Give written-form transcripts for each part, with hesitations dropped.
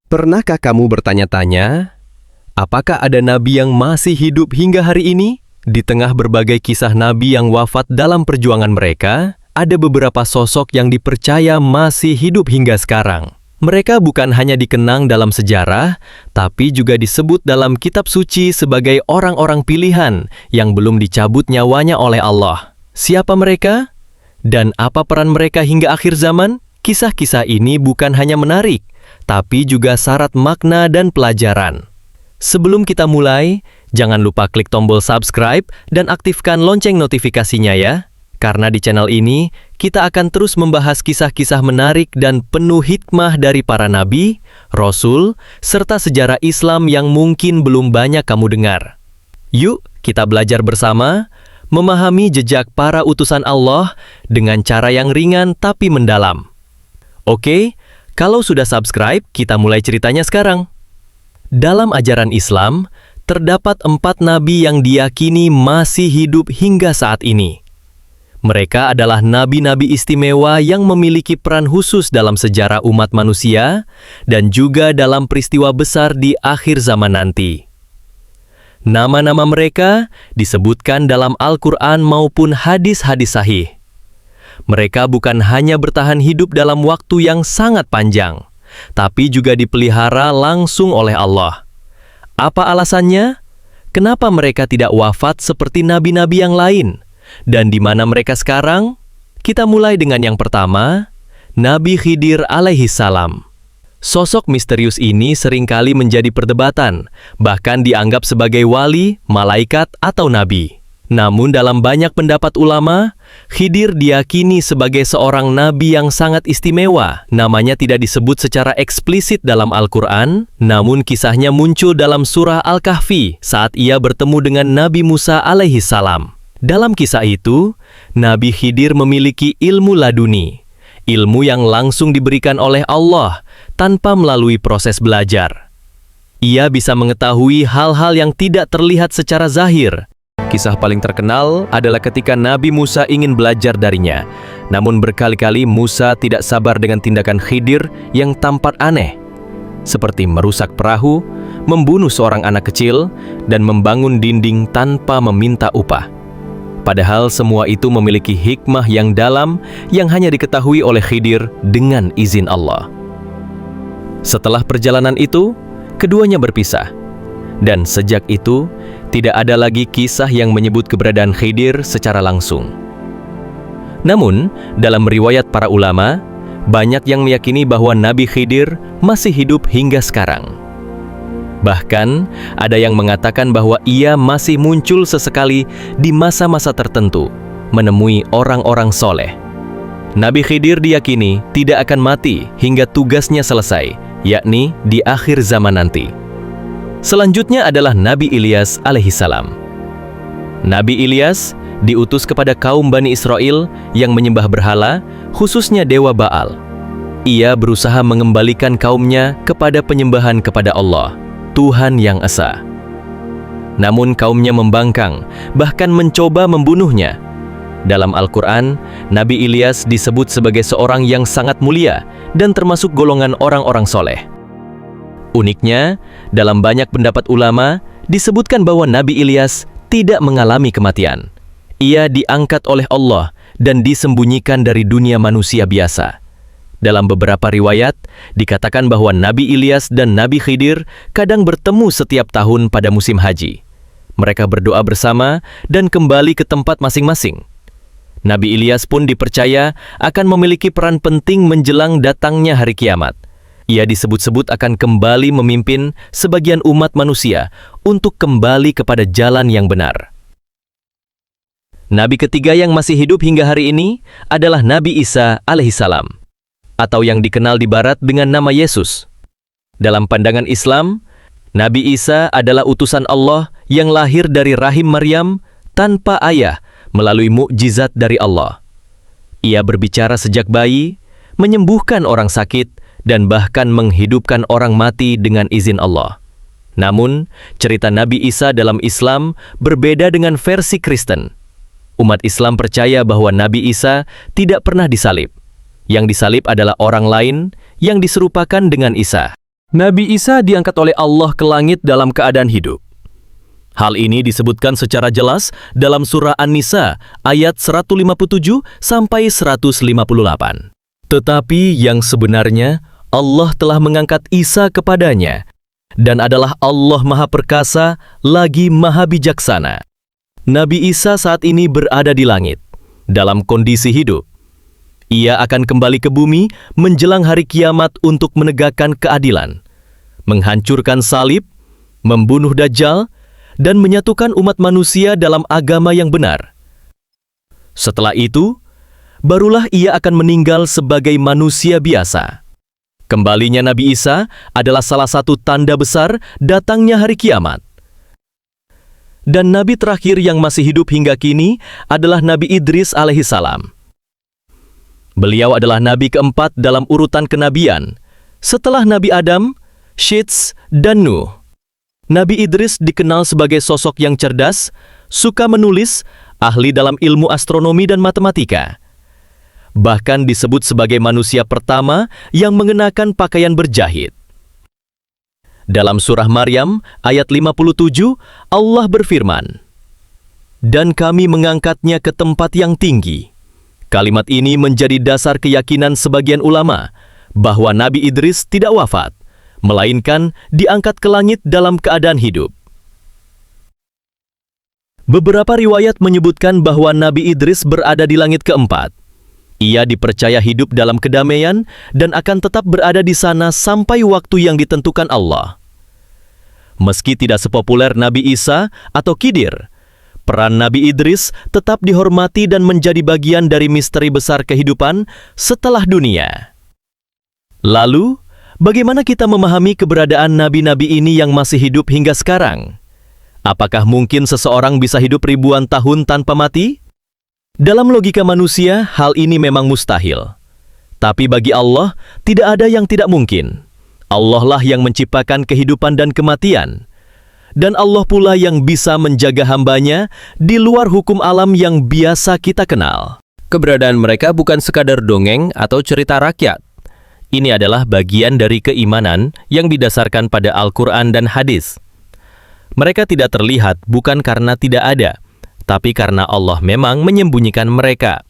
Pernahkah kamu bertanya-tanya, apakah ada nabi yang masih hidup hingga hari ini? Di tengah berbagai kisah nabi yang wafat dalam perjuangan mereka, ada beberapa sosok yang dipercaya masih hidup hingga sekarang. Mereka bukan hanya dikenang dalam sejarah, tapi juga disebut dalam kitab suci sebagai orang-orang pilihan yang belum dicabut nyawanya oleh Allah. Siapa mereka? Dan apa peran mereka hingga akhir zaman? Kisah-kisah ini bukan hanya menarik, tapi juga syarat makna dan pelajaran. Sebelum kita mulai, jangan lupa klik tombol subscribe dan aktifkan lonceng notifikasinya ya. Karena di channel ini, kita akan terus membahas kisah-kisah menarik dan penuh hikmah dari para nabi, rasul, serta sejarah Islam yang mungkin belum banyak kamu dengar. Yuk, kita belajar bersama, memahami jejak para utusan Allah dengan cara yang ringan tapi mendalam. Oke, kalau sudah subscribe, kita mulai ceritanya sekarang. Dalam ajaran Islam, terdapat 4 nabi yang diyakini masih hidup hingga saat ini. Mereka adalah nabi-nabi istimewa yang memiliki peran khusus dalam sejarah umat manusia dan juga dalam peristiwa besar di akhir zaman nanti. Nama-nama mereka disebutkan dalam Al-Quran maupun hadis-hadis sahih. Mereka bukan hanya bertahan hidup dalam waktu yang sangat panjang, tapi juga dipelihara langsung oleh Allah. Apa alasannya? Kenapa mereka tidak wafat seperti nabi-nabi yang lain? Dan di mana mereka sekarang? Kita mulai dengan yang pertama, Nabi Khidir alaihi salam. Sosok misterius ini seringkali menjadi perdebatan, bahkan dianggap sebagai wali, malaikat, atau nabi. Namun dalam banyak pendapat ulama, Khidir diyakini sebagai seorang nabi yang sangat istimewa. Namanya tidak disebut secara eksplisit dalam Al-Quran, namun kisahnya muncul dalam surah Al-Kahfi saat ia bertemu dengan Nabi Musa alaihi salam. Dalam kisah itu, Nabi Khidir memiliki ilmu laduni, ilmu yang langsung diberikan oleh Allah tanpa melalui proses belajar. Ia bisa mengetahui hal-hal yang tidak terlihat secara zahir. Kisah paling terkenal adalah ketika Nabi Musa ingin belajar darinya. Namun berkali-kali Musa tidak sabar dengan tindakan Khidir yang tampak aneh, seperti merusak perahu, membunuh seorang anak kecil, dan membangun dinding tanpa meminta upah. Padahal semua itu memiliki hikmah yang dalam yang hanya diketahui oleh Khidir dengan izin Allah. Setelah perjalanan itu, keduanya berpisah. Dan sejak itu, tidak ada lagi kisah yang menyebut keberadaan Khidir secara langsung. Namun, dalam riwayat para ulama, banyak yang meyakini bahwa Nabi Khidir masih hidup hingga sekarang. Bahkan, ada yang mengatakan bahwa ia masih muncul sesekali di masa-masa tertentu, menemui orang-orang soleh. Nabi Khidir diyakini tidak akan mati hingga tugasnya selesai, yakni di akhir zaman nanti. Selanjutnya adalah Nabi Ilyas alaihissalam. Nabi Ilyas diutus kepada kaum Bani Israel yang menyembah berhala, khususnya Dewa Baal. Ia berusaha mengembalikan kaumnya kepada penyembahan kepada Allah, Tuhan yang Esa. Namun kaumnya membangkang, bahkan mencoba membunuhnya. Dalam Al-Quran, Nabi Ilyas disebut sebagai seorang yang sangat mulia dan termasuk golongan orang-orang soleh. Uniknya, dalam banyak pendapat ulama, disebutkan bahwa Nabi Ilyas tidak mengalami kematian. Ia diangkat oleh Allah dan disembunyikan dari dunia manusia biasa. Dalam beberapa riwayat, dikatakan bahwa Nabi Ilyas dan Nabi Khidir kadang bertemu setiap tahun pada musim haji. Mereka berdoa bersama dan kembali ke tempat masing-masing. Nabi Ilyas pun dipercaya akan memiliki peran penting menjelang datangnya hari kiamat. Ia disebut-sebut akan kembali memimpin sebagian umat manusia untuk kembali kepada jalan yang benar. Nabi ketiga yang masih hidup hingga hari ini adalah Nabi Isa alaihissalam, atau yang dikenal di barat dengan nama Yesus. Dalam pandangan Islam, Nabi Isa adalah utusan Allah yang lahir dari rahim Maryam tanpa ayah melalui mukjizat dari Allah. Ia berbicara sejak bayi, menyembuhkan orang sakit, dan bahkan menghidupkan orang mati dengan izin Allah. Namun, cerita Nabi Isa dalam Islam berbeda dengan versi Kristen. Umat Islam percaya bahwa Nabi Isa tidak pernah disalib. Yang disalib adalah orang lain yang diserupakan dengan Isa. Nabi Isa diangkat oleh Allah ke langit dalam keadaan hidup. Hal ini disebutkan secara jelas dalam surah An-Nisa ayat 157 sampai 158. Tetapi yang sebenarnya Allah telah mengangkat Isa kepadanya dan adalah Allah Maha Perkasa lagi Maha Bijaksana. Nabi Isa saat ini berada di langit dalam kondisi hidup. Ia akan kembali ke bumi menjelang hari kiamat untuk menegakkan keadilan, menghancurkan salib, membunuh Dajjal, dan menyatukan umat manusia dalam agama yang benar. Setelah itu, barulah ia akan meninggal sebagai manusia biasa. Kembalinya Nabi Isa adalah salah satu tanda besar datangnya hari kiamat. Dan Nabi terakhir yang masih hidup hingga kini adalah Nabi Idris alaihissalam. Beliau adalah Nabi keempat dalam urutan kenabian, setelah Nabi Adam, Syits, dan Nuh. Nabi Idris dikenal sebagai sosok yang cerdas, suka menulis, ahli dalam ilmu astronomi dan matematika. Bahkan disebut sebagai manusia pertama yang mengenakan pakaian berjahit. Dalam surah Maryam, ayat 57, Allah berfirman, "Dan kami mengangkatnya ke tempat yang tinggi." Kalimat ini menjadi dasar keyakinan sebagian ulama bahwa Nabi Idris tidak wafat, melainkan diangkat ke langit dalam keadaan hidup. Beberapa riwayat menyebutkan bahwa Nabi Idris berada di langit keempat. Ia dipercaya hidup dalam kedamaian dan akan tetap berada di sana sampai waktu yang ditentukan Allah. Meski tidak sepopuler Nabi Isa atau Khidir, peran Nabi Idris tetap dihormati dan menjadi bagian dari misteri besar kehidupan setelah dunia. Lalu, bagaimana kita memahami keberadaan nabi-nabi ini yang masih hidup hingga sekarang? Apakah mungkin seseorang bisa hidup ribuan tahun tanpa mati? Dalam logika manusia, hal ini memang mustahil. Tapi bagi Allah, tidak ada yang tidak mungkin. Allah lah yang menciptakan kehidupan dan kematian. Dan Allah pula yang bisa menjaga hambanya di luar hukum alam yang biasa kita kenal. Keberadaan mereka bukan sekadar dongeng atau cerita rakyat. Ini adalah bagian dari keimanan yang didasarkan pada Al-Quran dan hadis. Mereka tidak terlihat bukan karena tidak ada, tapi karena Allah memang menyembunyikan mereka.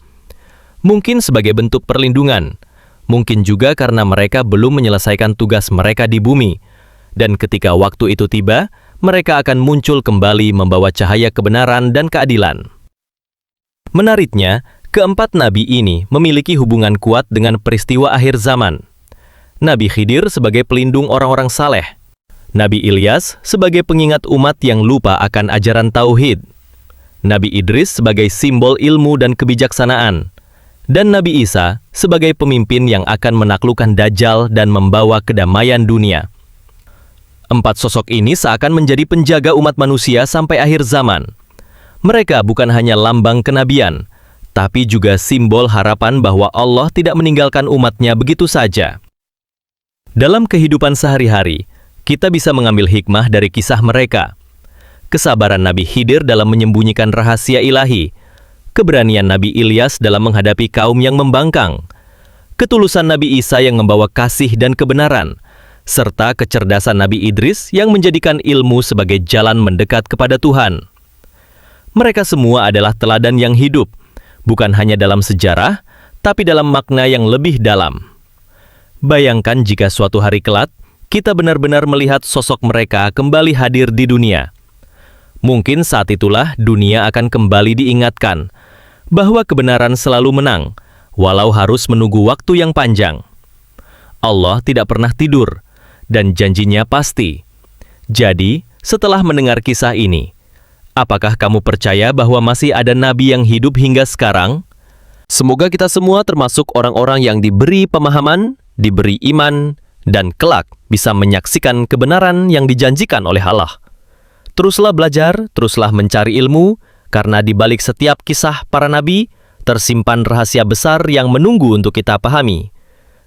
Mungkin sebagai bentuk perlindungan, mungkin juga karena mereka belum menyelesaikan tugas mereka di bumi. Dan ketika waktu itu tiba, mereka akan muncul kembali membawa cahaya kebenaran dan keadilan. Menariknya, keempat nabi ini memiliki hubungan kuat dengan peristiwa akhir zaman. Nabi Khidir sebagai pelindung orang-orang saleh, Nabi Ilyas sebagai pengingat umat yang lupa akan ajaran tauhid, Nabi Idris sebagai simbol ilmu dan kebijaksanaan, dan Nabi Isa sebagai pemimpin yang akan menaklukkan Dajjal dan membawa kedamaian dunia. Empat sosok ini seakan menjadi penjaga umat manusia sampai akhir zaman. Mereka bukan hanya lambang kenabian, tapi juga simbol harapan bahwa Allah tidak meninggalkan umatnya begitu saja. Dalam kehidupan sehari-hari, kita bisa mengambil hikmah dari kisah mereka. Kesabaran Nabi Khidir dalam menyembunyikan rahasia ilahi, keberanian Nabi Ilyas dalam menghadapi kaum yang membangkang, ketulusan Nabi Isa yang membawa kasih dan kebenaran, serta kecerdasan Nabi Idris yang menjadikan ilmu sebagai jalan mendekat kepada Tuhan. Mereka semua adalah teladan yang hidup, bukan hanya dalam sejarah, tapi dalam makna yang lebih dalam. Bayangkan jika suatu hari kelak, kita benar-benar melihat sosok mereka kembali hadir di dunia. Mungkin saat itulah dunia akan kembali diingatkan bahwa kebenaran selalu menang, walau harus menunggu waktu yang panjang. Allah tidak pernah tidur, dan janjinya pasti. Jadi, setelah mendengar kisah ini, apakah kamu percaya bahwa masih ada nabi yang hidup hingga sekarang? Semoga kita semua termasuk orang-orang yang diberi pemahaman, diberi iman, dan kelak bisa menyaksikan kebenaran yang dijanjikan oleh Allah. Teruslah belajar, teruslah mencari ilmu, karena di balik setiap kisah para nabi, tersimpan rahasia besar yang menunggu untuk kita pahami.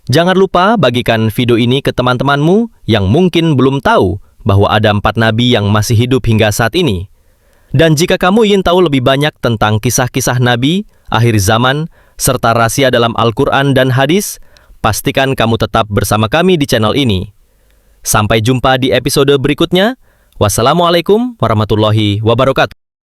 Jangan lupa bagikan video ini ke teman-temanmu yang mungkin belum tahu bahwa ada 4 nabi yang masih hidup hingga saat ini. Dan jika kamu ingin tahu lebih banyak tentang kisah-kisah nabi, akhir zaman, serta rahasia dalam Al-Quran dan hadis, pastikan kamu tetap bersama kami di channel ini. Sampai jumpa di episode berikutnya. Wassalamualaikum warahmatullahi wabarakatuh.